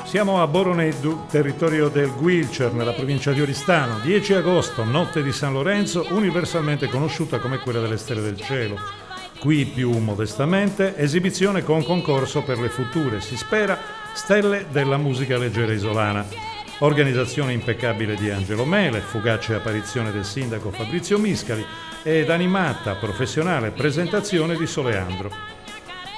Siamo a Boroneddu, territorio del Guilcher, nella provincia di Oristano. 10 agosto, notte di San Lorenzo, universalmente conosciuta come quella delle Stelle del Cielo. Qui, più modestamente, esibizione con concorso per le future, si spera, stelle della musica leggera isolana. Organizzazione impeccabile di Angelo Mele, fugace apparizione del sindaco Fabrizio Miscali ed animata, professionale presentazione di Soleandro.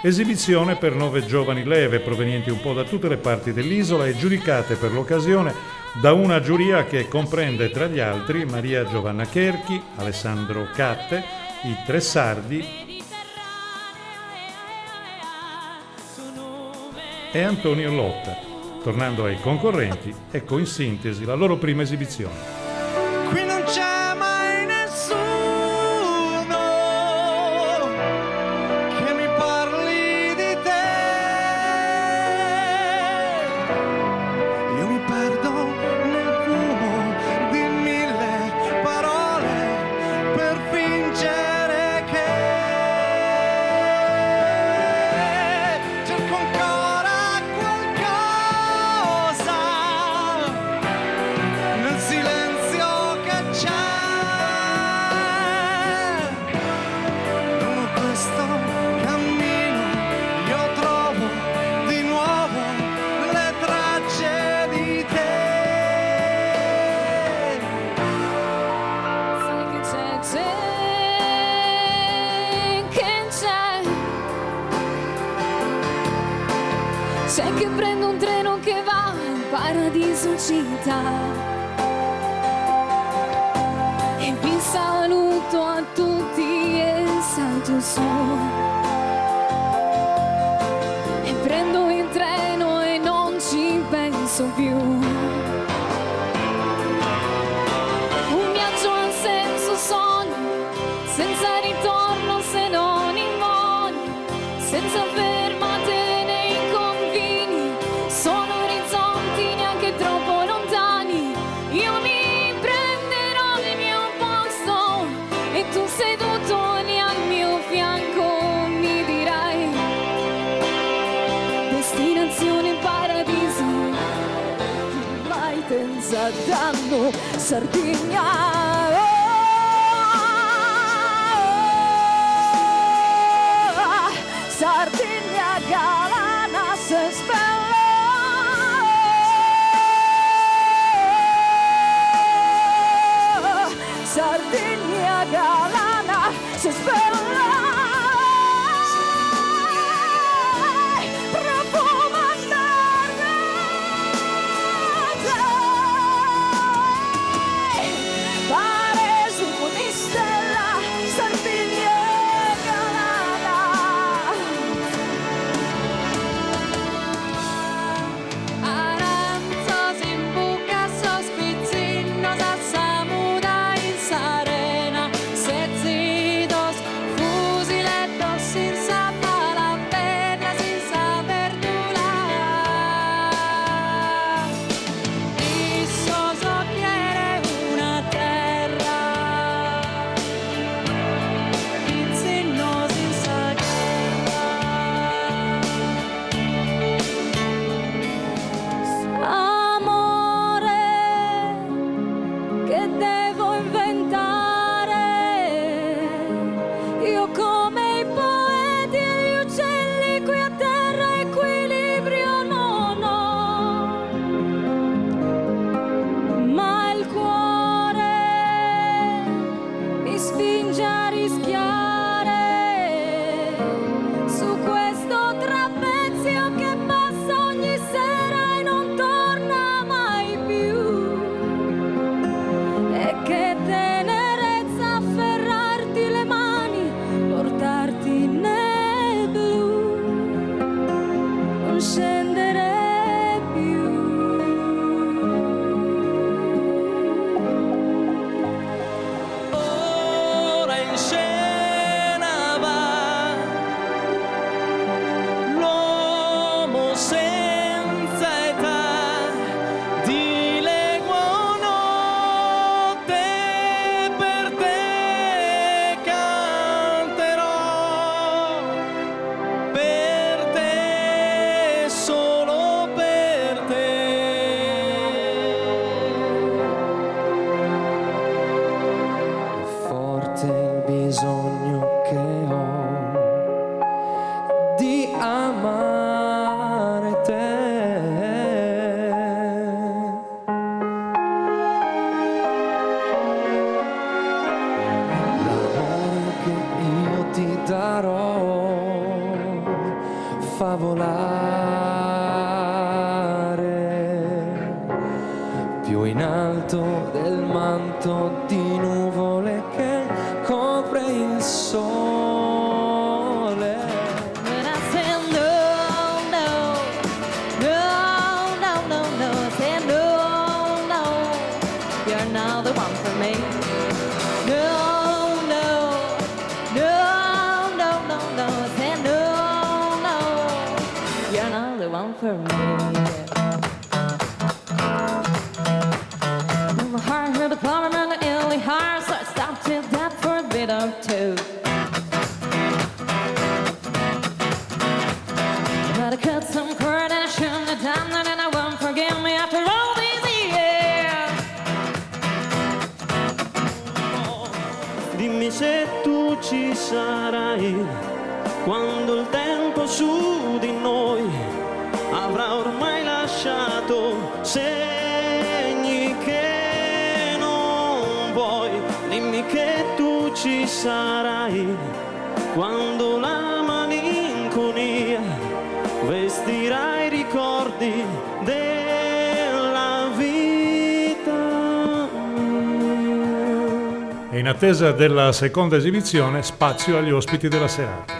Esibizione per 9 giovani leve provenienti un po' da tutte le parti dell'isola e giudicate per l'occasione da una giuria che comprende tra gli altri Maria Giovanna Cherchi, Alessandro Catte, i Tre Sardi e Antonio Lotta. Tornando ai concorrenti, ecco in sintesi la loro prima esibizione. Qui non c'è mai nessuno che mi parli di te. Io mi perdo nel fumo di 1000 parole per fingere che cerco ancora qualcosa nel silenzio che c'è. Lungo questo cammino io trovo di nuovo le tracce di te. Sai che c'è, c'è che prendo un treno che va in paradiso città e vi saluto a tutti e salto su e prendo il treno e non ci penso più. Un viaggio ha senso solo, senza ritorno se non in voli, senza fermate nei confini, sono orizzonti neanche troppo lontani. Io mi prenderò il mio posto e tu seduto lì al mio fianco mi dirai destinazione paradiso, mai pensato Sardegna. Sardegna galana se spella, Sardegna galana se spella, profuma farò favolare più in alto del manto di nuvole che copre il sole. When I said no, no, no, no, no, no, I said no, no, you're not the one for me. No, no, no, no, no, no, I said no, no, you're not the one for me. My heart heard the plumbing and the early heart, so I stopped till death for a bit or two. But I cut some cord and I shouldn't have done that, and I won't forgive me after all these years. Dimmi se tu ci sarai quando il tempo su di noi avrà ormai lasciato segni che non vuoi. Dimmi che tu ci sarai quando la malinconia vestirà i ricordi della vita mia. E in attesa della seconda esibizione, spazio agli ospiti della serata.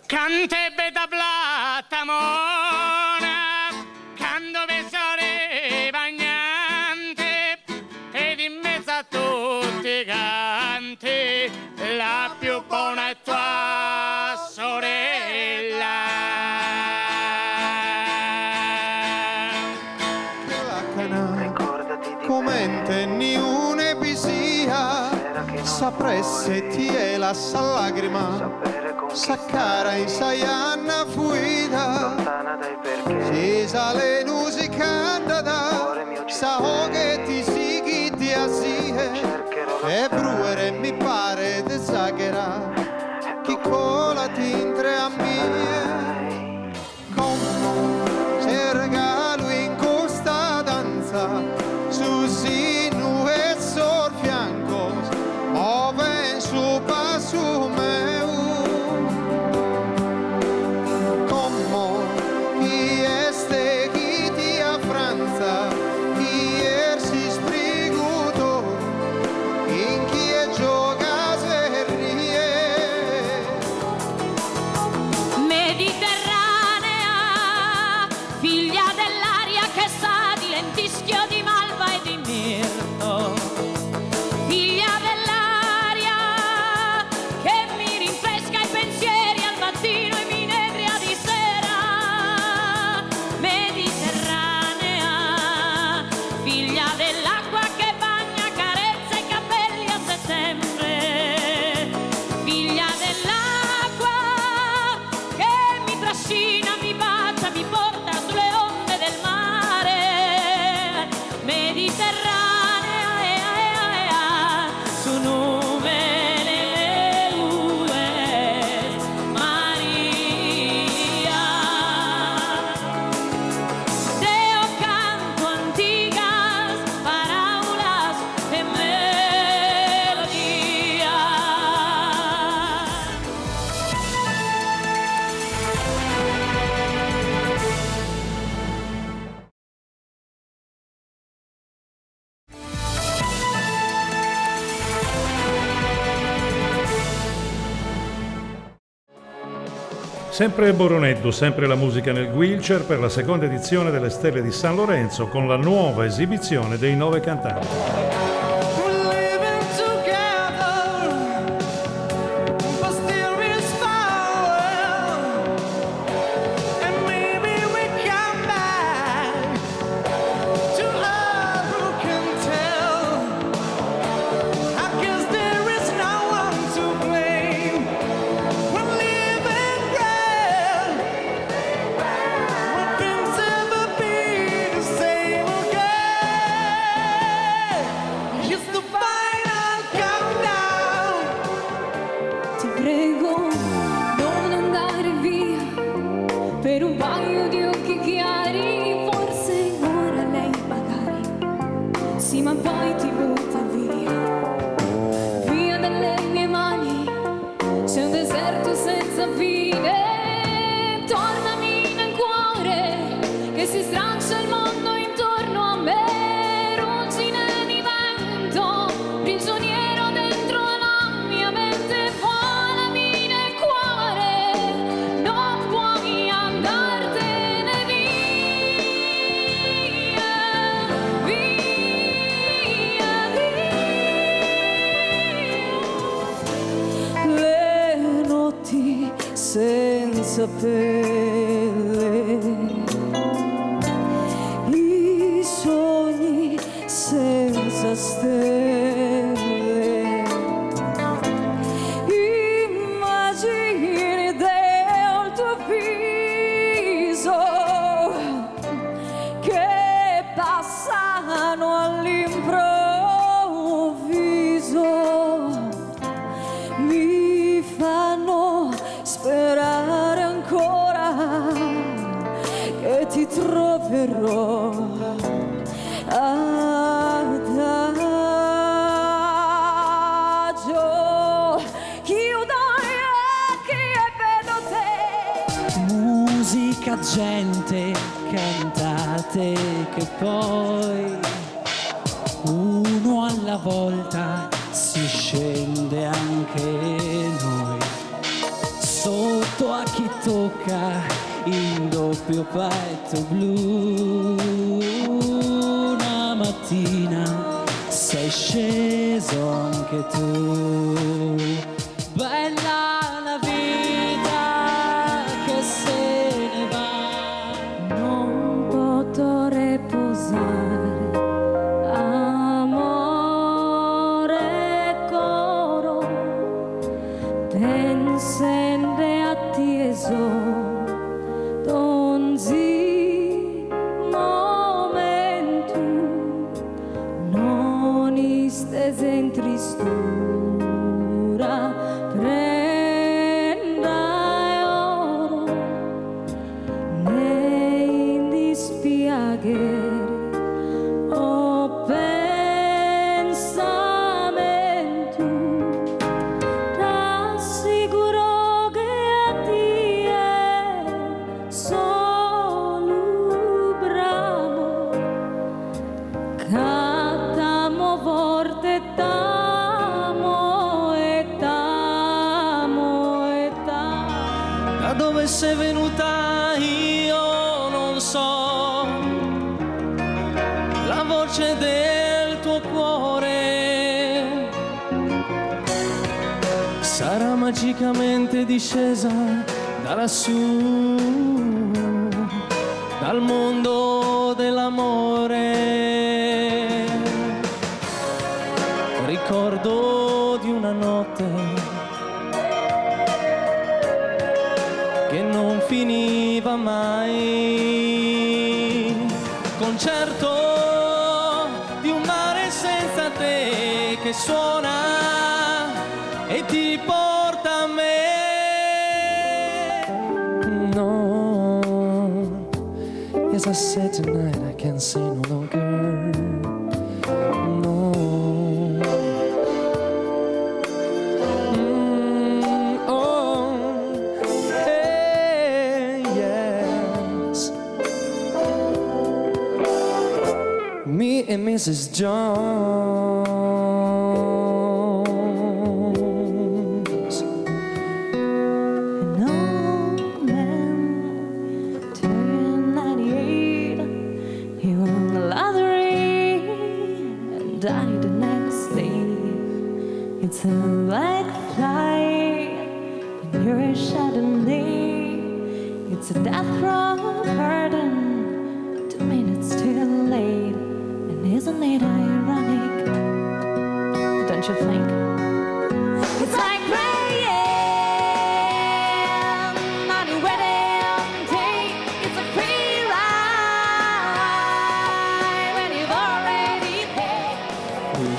Cante beta plata mona, quando besore bagnante, ed in mezzo a tutti i canti, la più buona è tua sorella. Comente ni un'episia, sapresse ti è la lagrima, saccara in saianna fuida, si sale musicanda da, sa che ti sighi di asie, e bruere mi pare de zaghera, chi cola ti intre a mie, come se regalo in costa danza, su sinu e sul fianco, ove su passo meu. Como chi este chi ti a Franza, chi si spriguto, in chi è gioca se rie. Mediterranea, figlia dell'aria che sa di lentischio, di malva e di mirto, figlia dell'aria che mi rinfresca i pensieri al mattino e mi inebria di sera. Mediterranea, figlia dell'acqua che bagna, carezza i capelli a settembre, figlia dell'acqua che mi trascina, mi bacia, mi porta sulle onde del mare. Mediterranea, su nuvole nubes, Maria. Deo canto antigas, parábolas de melodía. Sempre Boroneddu, sempre la musica nel wheelchair per la seconda edizione delle Stelle di San Lorenzo con la nuova esibizione dei 9 cantanti. We're living together, but still we're small. And maybe we come back to her who can tell. I guess there is no one to blame. We're living well. Will things ever be the same again? You sì, ma poi ti butta via dalle mie mani. C'è un deserto senza fine. Tornami nel cuore che si straccia il mondo intorno a me. Ruggine di vento, prigioniero dentro la mia mente. Volami nel cuore, non puoi andartene via, via, via. Le notti senza pelle, i sogni senza stelle, immagini del tuo viso che passano all'improvviso, mi fanno sperare ancora che ti troverò adagio. Chiudo gli occhi e vedo te. Musica, gente, cantate che poi uno alla volta si scende anche noi. Sotto a chi tocca il doppio petto blu. Una mattina sei sceso anche tu. Bella la vita che se ne va. Non potrò riposare, amore coro, pensende atteso, donzi momentum, non istese in tristura, prendai oro, nei dispiaghe o pensamentum, t'assicuro che a te solo bravo, cattamo forte t'amo e t'amo e t'amo. Da dove sei venuta io non so, la voce del tuo cuore sarà magicamente discesa da lassù, dal mondo dell'amore. Ricordo di una notte che non finiva mai, concerto di un mare senza te che suona e ti porta a me. No, yes I said tonight I can't say no longer. No. Me and Mrs. Jones. An old man turned 98. He won the lottery and died the next day. It's a black fly and you're a Chardonnay. It's a death row curtain. 2 minutes too late. And isn't it ironic? Don't you think? It's like rain on your wedding day. It's a free ride when you've already paid.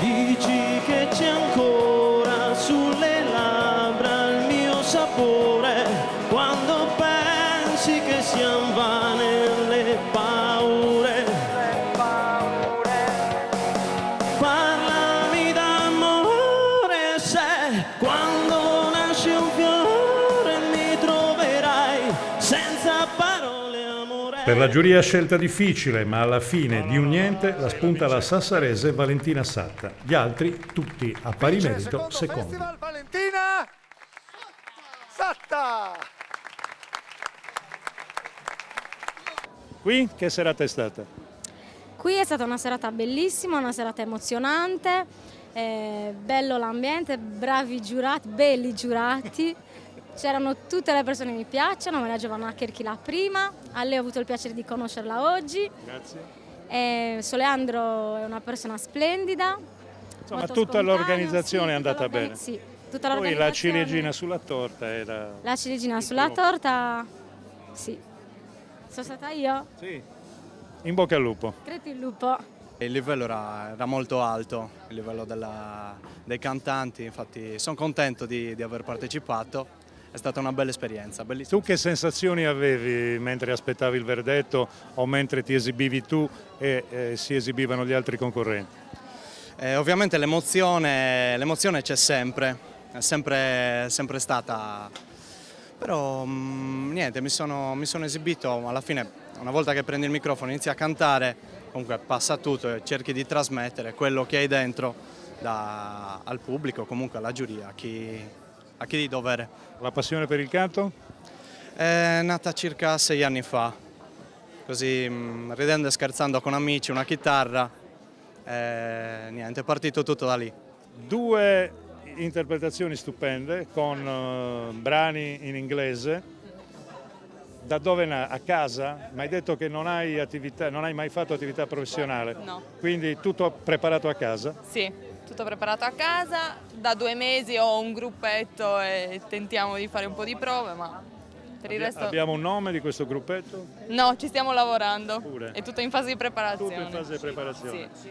Dici che c'è ancora sulle labbra il mio sapore, quando pensi che siano vane le paure. Per la giuria scelta difficile, ma alla fine di un niente la spunta la sassarese Valentina Satta. Gli altri, tutti a pari Vince merito, secondo secondi. Festival Valentina Satta. Qui che serata è stata? Qui è stata una serata bellissima, una serata emozionante, bello l'ambiente, bravi giurati, belli giurati. C'erano tutte le persone che mi piacciono, me la Giovanna Cherchi la prima, a lei ho avuto il piacere di conoscerla oggi. Grazie. Soleandro è una persona splendida. Insomma, molto tutta spontaneo, l'organizzazione sì, è andata tutta bene. Sì, tutta Poi la l'organizzazione. ciliegina sulla torta era... La ciliegina sulla torta, sì. Sono stata io? Sì. In bocca al lupo. Crepi il lupo. Il livello era molto alto, il livello dei cantanti, infatti sono contento di aver partecipato, è stata una bella esperienza, bellissima. Tu che sensazioni avevi mentre aspettavi il verdetto o mentre ti esibivi tu e si esibivano gli altri concorrenti? Ovviamente l'emozione c'è sempre, è sempre stata, però niente, mi sono esibito, alla fine una volta che prendi il microfono inizi a cantare, comunque passa tutto e cerchi di trasmettere quello che hai dentro al pubblico, comunque alla giuria, a chi di dovere. La passione per il canto? È nata circa 6 anni fa, così ridendo e scherzando con amici, una chitarra, niente, è partito tutto da lì. 2 interpretazioni stupende con brani in inglese. Da dove a casa? Mi hai detto che non hai mai fatto attività professionale. No. Quindi tutto preparato a casa? Sì, tutto preparato a casa, da 2 mesi ho un gruppetto e tentiamo di fare un po' di prove, ma per il resto... Abbiamo un nome di questo gruppetto? No, ci stiamo lavorando, Pure. è tutto in fase di preparazione. Tutto in fase di preparazione. Sì.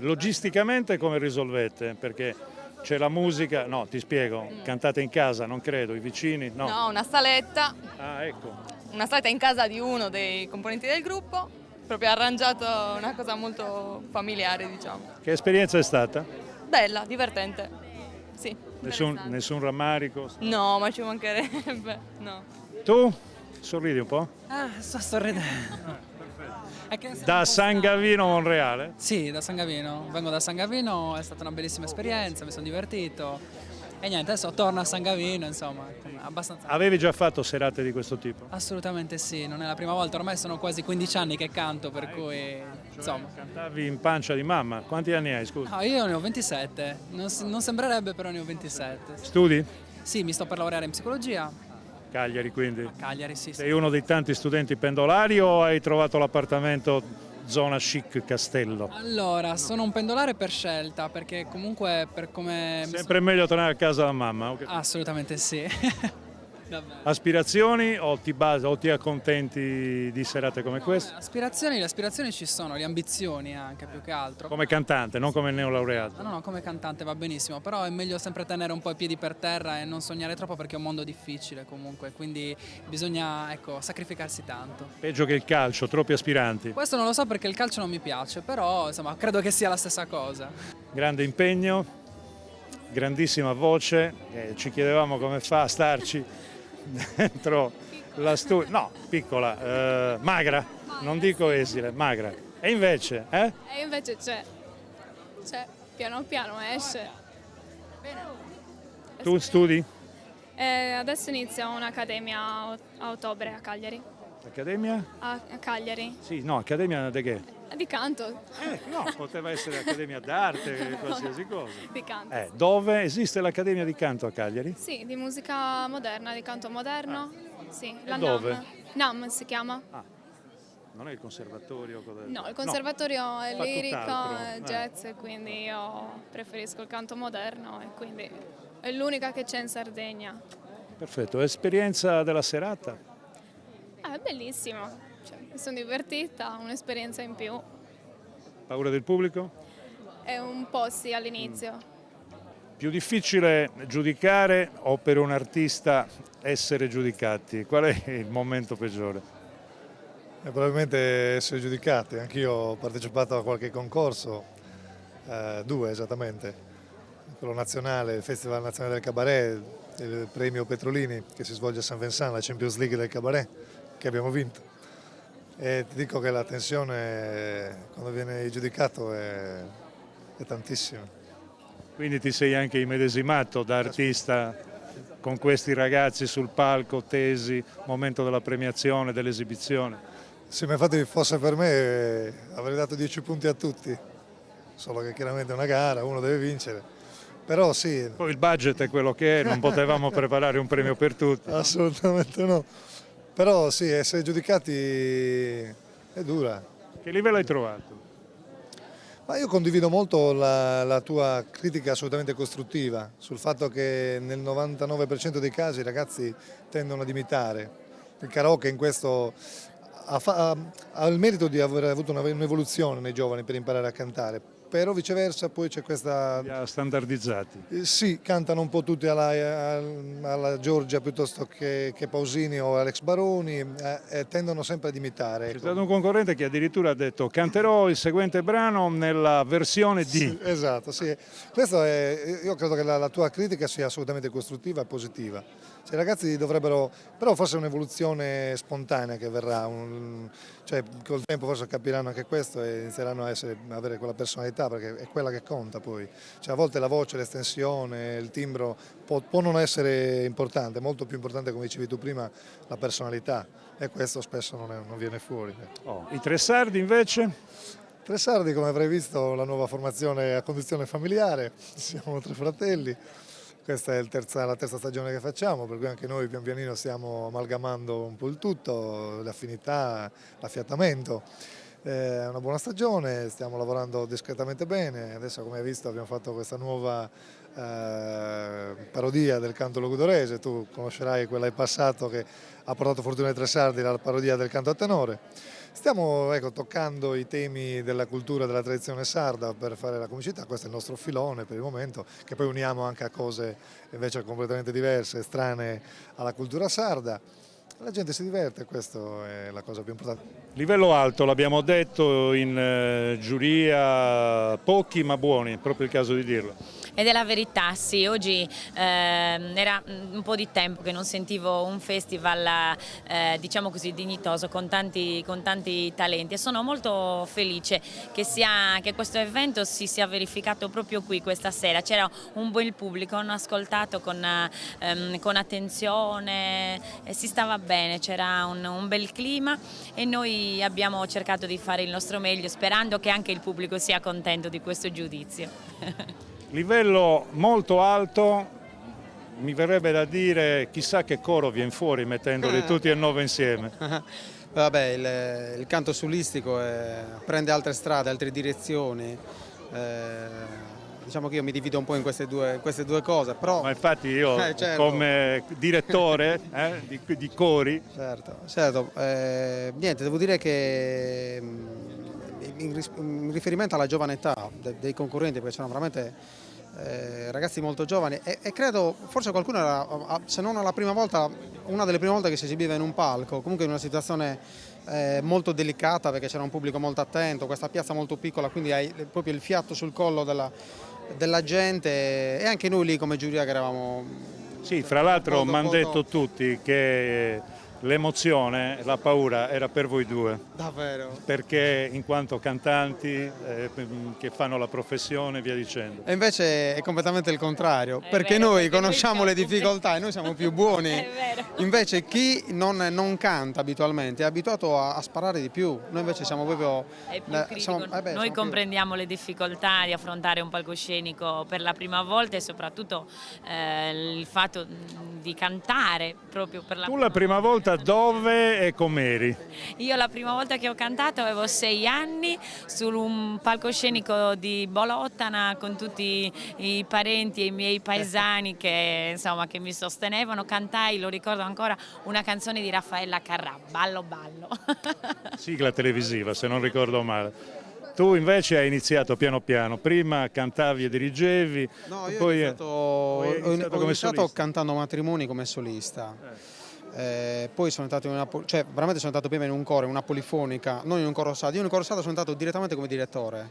Logisticamente come risolvete? Perché c'è la musica, no, ti spiego, cantate in casa, non credo, i vicini, no. No, una saletta Ecco. in casa di uno dei componenti del gruppo, proprio arrangiato una cosa molto familiare, diciamo. Che esperienza è stata? Bella, divertente, sì. interessante. Nessun rammarico? No, ma ci mancherebbe, no. Tu? Sorridi un po'? Sto sorridendo. È che siamo Da un po' San stanchi. Gavino Monreale? Sì, da San Gavino. Vengo da San Gavino, è stata una bellissima esperienza, mi sono divertito. E niente, adesso torno a San Gavino, insomma, abbastanza... Avevi già fatto serate di questo tipo? Assolutamente sì, non è la prima volta, ormai sono quasi 15 anni che canto, per cui insomma... Cantavi in pancia di mamma. Quanti anni hai, scusa? No, io ne ho 27, non sembrerebbe però ne ho 27. Studi? Sì, mi sto per laureare in psicologia Cagliari quindi. a Cagliari, sì. Sei uno dei tanti studenti pendolari o hai trovato l'appartamento zona chic Castello? Allora, sono un pendolare per scelta, perché comunque per come... Sempre meglio tornare a casa da mamma. Ok. Assolutamente sì. Davvero. Aspirazioni o ti accontenti di serate come queste? Le aspirazioni ci sono, le ambizioni anche più che altro. Come cantante, non come neolaureato. No, come cantante va benissimo, però è meglio sempre tenere un po' i piedi per terra e non sognare troppo perché è un mondo difficile comunque, quindi bisogna sacrificarsi tanto. Peggio che il calcio, troppi aspiranti. Questo non lo so perché il calcio non mi piace, però insomma credo che sia la stessa cosa. Grande impegno, grandissima voce, ci chiedevamo come fa a starci dentro la studio. No, piccola, magra, non dico esile, magra. E invece, E invece c'è, piano piano esce. Tu studi? Adesso inizia un'accademia a ottobre a Cagliari. Accademia? A Cagliari, Sì, no, accademia di che? di canto. No, poteva essere accademia d'arte, qualsiasi cosa. Di canto. Dove esiste l'accademia di canto a Cagliari? Sì, di musica moderna, di canto moderno. Sì, la dove? NAM. NAM si chiama. Non è il conservatorio? No, il conservatorio è fa lirico, tutt'altro. è jazz, e quindi io preferisco il canto moderno e quindi è l'unica che c'è in Sardegna. Perfetto, esperienza della serata? È bellissimo, mi sono divertita, un'esperienza in più. Paura del pubblico? È un po' sì all'inizio. Più difficile giudicare o per un artista essere giudicati? Qual è il momento peggiore? Probabilmente essere giudicati, anch'io ho partecipato a qualche concorso, 2 esattamente, quello nazionale, il Festival Nazionale del Cabaret, il premio Petrolini che si svolge a Saint Vincent, la Champions League del Cabaret, che abbiamo vinto. E ti dico che la tensione quando viene giudicato è tantissima. Quindi ti sei anche immedesimato da artista con questi ragazzi sul palco, tesi, momento della premiazione, dell'esibizione. Sì, ma infatti fosse per me avrei dato 10 punti a tutti, solo che chiaramente è una gara, uno deve vincere. Però sì. Poi il budget è quello che è, non potevamo preparare un premio per tutti. Assolutamente no. Però sì, essere giudicati è dura. Che livello hai trovato? Ma io condivido molto la tua critica assolutamente costruttiva sul fatto che nel 99% dei casi i ragazzi tendono ad imitare. Il karaoke in questo ha il merito di aver avuto un'evoluzione nei giovani per imparare a cantare, però viceversa poi c'è questa... Li ha standardizzati. Sì, cantano un po' tutti alla Giorgia piuttosto che Pausini o Alex Baroni, tendono sempre ad imitare. C'è stato un concorrente che addirittura ha detto canterò il seguente brano nella versione di... Sì, esatto, sì. Io credo che la tua critica sia assolutamente costruttiva e positiva. Cioè, i ragazzi dovrebbero, però forse è un'evoluzione spontanea che verrà, cioè col tempo forse capiranno anche questo e inizieranno a avere quella personalità, perché è quella che conta poi. Cioè, a volte la voce, l'estensione, il timbro può non essere importante, è molto più importante, come dicevi tu prima, la personalità, e questo spesso non viene fuori. I Tre Sardi invece? Tre Sardi, come avrai visto, la nuova formazione a condizione familiare, siamo 3 fratelli. Questa è la terza stagione che facciamo, per cui anche noi pian pianino stiamo amalgamando un po' il tutto, le affinità, l'affiatamento. È una buona stagione, stiamo lavorando discretamente bene. Adesso, come hai visto, abbiamo fatto questa nuova parodia del canto logudorese. Tu conoscerai quella in passato che ha portato fortuna ai Tre Sardi, la parodia del canto a tenore. Stiamo toccando i temi della cultura e della tradizione sarda per fare la comicità, questo è il nostro filone per il momento, che poi uniamo anche a cose invece completamente diverse, strane alla cultura sarda. La gente si diverte, questa è la cosa più importante. Livello alto, l'abbiamo detto in giuria, pochi ma buoni, è proprio il caso di dirlo. Ed è la verità, sì, oggi era un po' di tempo che non sentivo un festival diciamo così dignitoso con tanti talenti e sono molto felice che questo evento si sia verificato proprio qui questa sera. C'era un buon pubblico, hanno ascoltato con attenzione, si stava bene, c'era un bel clima e noi abbiamo cercato di fare il nostro meglio sperando che anche il pubblico sia contento di questo giudizio. Livello molto alto, mi verrebbe da dire chissà che coro viene fuori mettendoli tutti e 9 insieme. Vabbè, il canto solistico prende altre strade, altre direzioni. Diciamo che io mi divido un po' in queste due cose, però... Ma infatti io certo. Come direttore di cori... Certo. Niente, devo dire che in riferimento alla giovane età dei concorrenti, perché c'erano veramente ragazzi molto giovani e credo forse qualcuno era, se non la prima volta, una delle prime volte che si esibiva in un palco, comunque in una situazione molto delicata perché c'era un pubblico molto attento, questa piazza molto piccola, quindi hai proprio il fiato sul collo della gente e anche noi lì come giuria che eravamo... Sì, fra l'altro mi hanno detto tutti che l'emozione, la paura era per voi due. Davvero? Perché in quanto cantanti che fanno la professione e via dicendo. E invece è completamente il contrario, perché noi conosciamo le difficoltà e noi siamo più buoni. È vero. Invece chi non canta abitualmente è abituato a sparare di più. Noi invece siamo proprio... È più critico. Noi comprendiamo le difficoltà di affrontare un palcoscenico per la prima volta e soprattutto il fatto di cantare proprio per la prima volta. Tu la prima volta dove e com'eri? Io la prima volta che ho cantato avevo 6 anni su un palcoscenico di Bolottana con tutti i parenti e i miei paesani che mi sostenevano. Cantai, lo ricordo ancora, una canzone di Raffaella Carrà, Ballo Ballo. Sigla televisiva, se non ricordo male. Tu invece hai iniziato piano piano, prima cantavi e dirigevi, no, io poi ho iniziato cantando matrimoni come solista. Poi sono entrato veramente sono entrato prima in un coro, in una polifonica, non in un coro sardo. Io in un coro sardo sono entrato direttamente come direttore.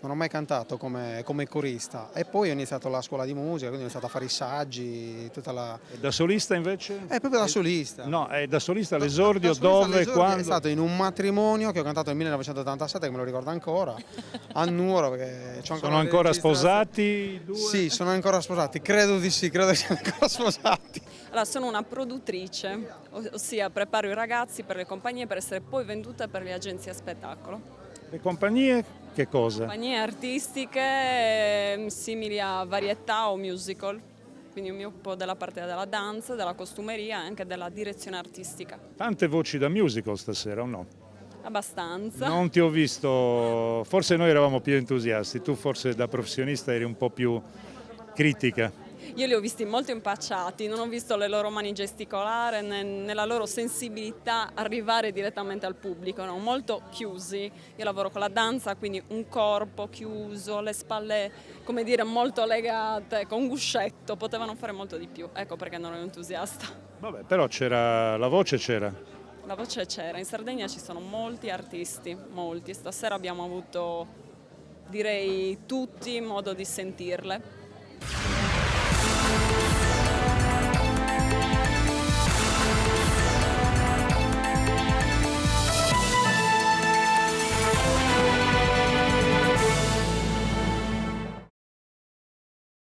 non ho mai cantato come corista e poi ho iniziato la scuola di musica, quindi ho iniziato a fare i saggi, tutta la... E da solista invece? Proprio da solista. No, è da solista all'esordio Da solista dove e all'esordio quando? È stato in un matrimonio che ho cantato nel 1987, che me lo ricordo ancora, a Nuoro. Perché c'ho Sono ancora registrazioni. sposati i due? Sì, sono ancora sposati, credo di sì, credo che siano ancora sposati. Allora, sono una produttrice, ossia preparo i ragazzi per le compagnie per essere poi vendute per le agenzie a spettacolo. Le compagnie che cosa? Compagnie artistiche simili a varietà o musical, quindi io mi occupo della parte della danza, della costumeria e anche della direzione artistica. Tante voci da musical stasera o no? Abbastanza. Non ti ho visto, forse noi eravamo più entusiasti, tu forse da professionista eri un po' più critica. Io li ho visti molto impacciati, non ho visto le loro mani gesticolare né la loro sensibilità arrivare direttamente al pubblico, no? Molto chiusi. Io lavoro con la danza, quindi un corpo chiuso, le spalle, come dire, molto legate, con un guscetto, potevano fare molto di più. Ecco perché non ero entusiasta. Vabbè, però c'era, la voce c'era. La voce c'era, in Sardegna ci sono molti artisti, molti. Stasera abbiamo avuto, direi, tutti modo di sentirle.